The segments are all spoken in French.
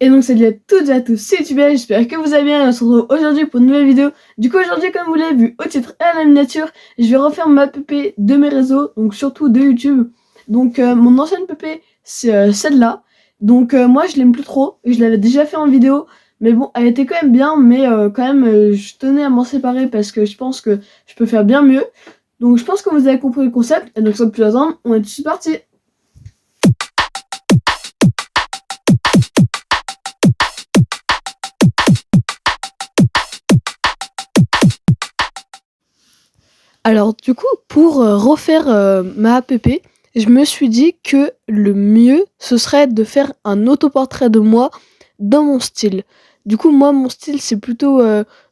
Et donc salut à toutes et à tous, c'est Tubia, j'espère que vous allez bien et on se retrouve aujourd'hui pour une nouvelle vidéo. Du coup aujourd'hui, comme vous l'avez vu au titre et à la miniature, je vais refaire ma pp de mes réseaux, donc surtout de YouTube. Donc mon ancienne pp c'est celle-là, donc moi je l'aime plus trop, je l'avais déjà fait en vidéo, mais bon elle était quand même bien, mais quand même je tenais à m'en séparer parce que je pense que je peux faire bien mieux. Donc je pense que vous avez compris le concept, et donc sans plus attendre, on est tout de suite parti. Alors du coup, pour refaire ma app, je me suis dit que le mieux, ce serait de faire un autoportrait de moi dans mon style. Du coup, moi, mon style, c'est plutôt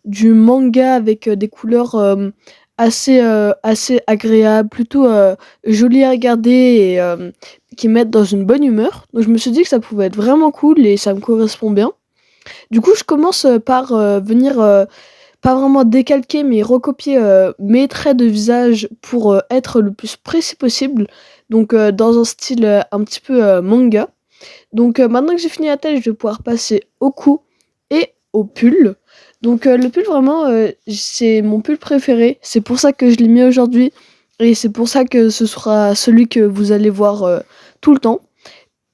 du manga avec des couleurs assez agréables, plutôt jolies à regarder et qui mettent dans une bonne humeur. Donc je me suis dit que ça pouvait être vraiment cool et ça me correspond bien. Du coup, je commence par venir pas vraiment décalquer, mais recopier mes traits de visage pour être le plus précis possible. Donc dans un style un petit peu manga. Donc maintenant que j'ai fini la tête, je vais pouvoir passer au cou et au pull. Donc le pull, vraiment, c'est mon pull préféré. C'est pour ça que je l'ai mis aujourd'hui. Et c'est pour ça que ce sera celui que vous allez voir tout le temps.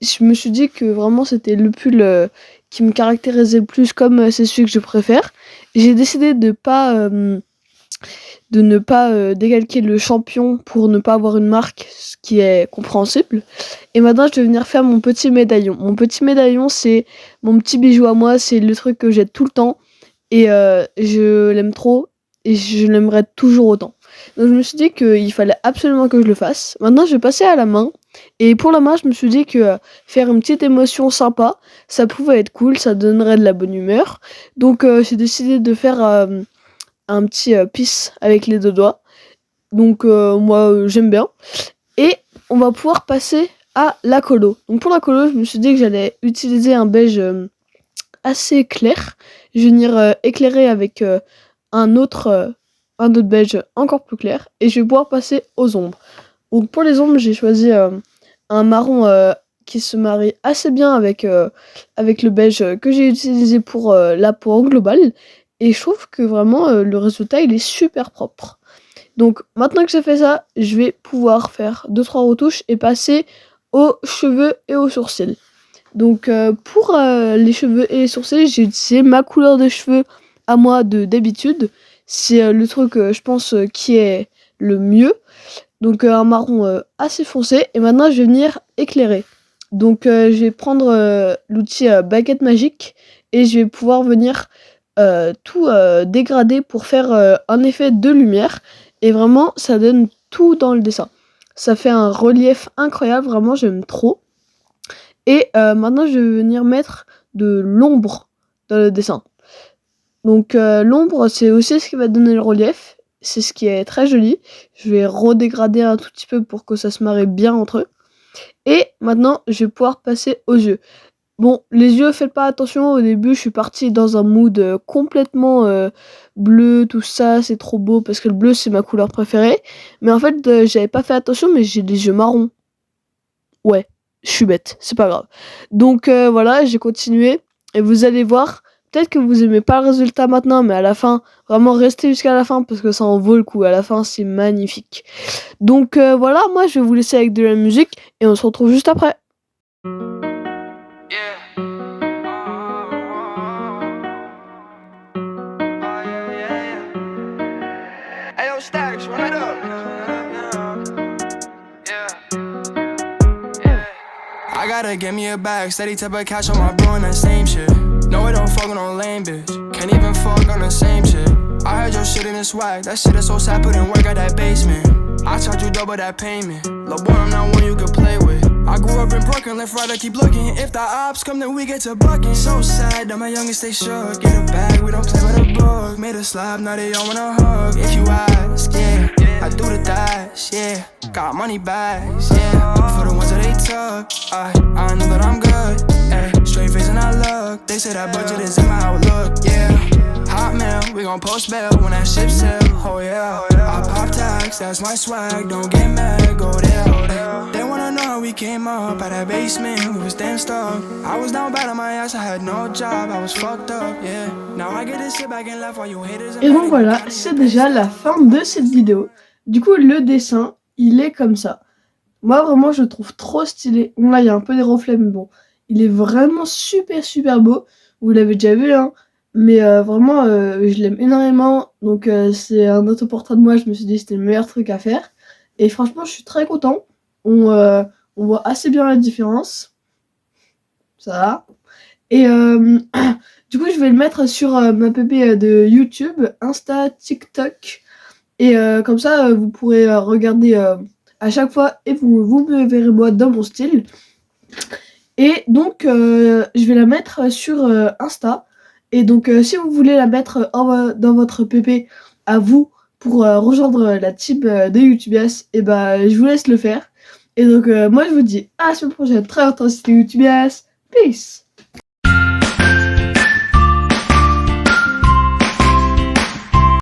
Je me suis dit que vraiment c'était le pull qui me caractérisait le plus, comme c'est celui que je préfère. J'ai décidé de ne pas décalquer le champion pour ne pas avoir une marque, ce qui est compréhensible. Et maintenant je vais venir faire mon petit médaillon. Mon petit médaillon, c'est mon petit bijou à moi, c'est le truc que j'ai tout le temps. Et je l'aime trop et je l'aimerais toujours autant. Donc je me suis dit qu'il fallait absolument que je le fasse. Maintenant je vais passer à la main. Et pour la main, je me suis dit que faire une petite émotion sympa, ça pouvait être cool, ça donnerait de la bonne humeur. Donc j'ai décidé de faire un petit peace avec les deux doigts. Donc moi j'aime bien. Et on va pouvoir passer à la colo. Donc pour la colo, je me suis dit que j'allais utiliser un beige assez clair. Je vais venir éclairer avec un autre beige encore plus clair. Et je vais pouvoir passer aux ombres. Donc pour les ombres, j'ai choisi un marron qui se marie assez bien avec le beige que j'ai utilisé pour la peau en global. Et je trouve que vraiment le résultat il est super propre. Donc maintenant que j'ai fait ça, je vais pouvoir faire 2-3 retouches et passer aux cheveux et aux sourcils. Donc pour les cheveux et les sourcils, j'ai utilisé ma couleur de cheveux à moi d'habitude. C'est le truc je pense qui est le mieux. Donc un marron assez foncé. Et maintenant je vais venir éclairer. Donc je vais prendre l'outil baguette magique et je vais pouvoir venir tout dégrader pour faire un effet de lumière. Et vraiment ça donne tout dans le dessin. Ça fait un relief incroyable, vraiment j'aime trop. Et maintenant je vais venir mettre de l'ombre dans le dessin. Donc l'ombre, c'est aussi ce qui va donner le relief. C'est ce qui est très joli. Je vais redégrader un tout petit peu pour que ça se marie bien entre eux. Et maintenant, je vais pouvoir passer aux yeux. Bon, les yeux, faites pas attention. Au début, je suis partie dans un mood complètement bleu, tout ça. C'est trop beau parce que le bleu, c'est ma couleur préférée. Mais en fait, j'avais pas fait attention, mais j'ai des yeux marrons. Ouais, je suis bête, c'est pas grave. Donc voilà, j'ai continué. Et vous allez voir. Peut-être que vous aimez pas le résultat maintenant, mais à la fin, vraiment restez jusqu'à la fin parce que ça en vaut le coup. À la fin, c'est magnifique. Donc voilà, moi je vais vous laisser avec de la musique et on se retrouve juste après. I gotta get me a bag, steady type of cash on my bro and that same shit. No, it don't fuck on no lame bitch. Can't even fuck on the same shit. I heard your shit in the swag, that shit is so sad, put in work at that basement. I charge you double that payment. Lil' boy, I'm not one you can play with. I grew up in Brooklyn, left right, I keep looking. If the ops come, then we get to bucking. So sad that my youngest stay shook. Get a bag, we don't play with a book. Made a slab, now they all wanna hug. If you ask, yeah, I do the dash, yeah. Got money bags, yeah. For the ones that they took, I know that I'm good, ay. Straight face and I look. They say that budget is in my outlook, yeah. Hot mail, we gon' post bail when that ship sail, oh yeah. I pop tags, that's my swag, don't get mad, go there. They wanna know how we came up out of basement, we was damn stuck. I was down bad on my ass, I had no job, I was fucked up, yeah. Now I get to sit back and laugh while you haters. Et donc voilà, c'est déjà la fin de cette vidéo. Du coup, le dessin, il est comme ça. Moi, vraiment, je le trouve trop stylé. Bon, là, il y a un peu des reflets, mais bon. Il est vraiment super, super beau. Vous l'avez déjà vu, hein. Mais vraiment, je l'aime énormément. Donc, c'est un autoportrait de moi. Je me suis dit que c'était le meilleur truc à faire. Et franchement, je suis très content. On voit assez bien la différence. Ça va. Et du coup, je vais le mettre sur ma pépé de YouTube, Insta, TikTok. Et comme ça, vous pourrez regarder à chaque fois et vous me verrez moi dans mon style. Et donc, je vais la mettre sur Insta. Et donc, si vous voulez la mettre dans votre PP à vous pour rejoindre la team de YouTubias, et bah, je vous laisse le faire. Et donc, moi, je vous dis à la semaine prochaine. Très intensité YouTubias. Peace!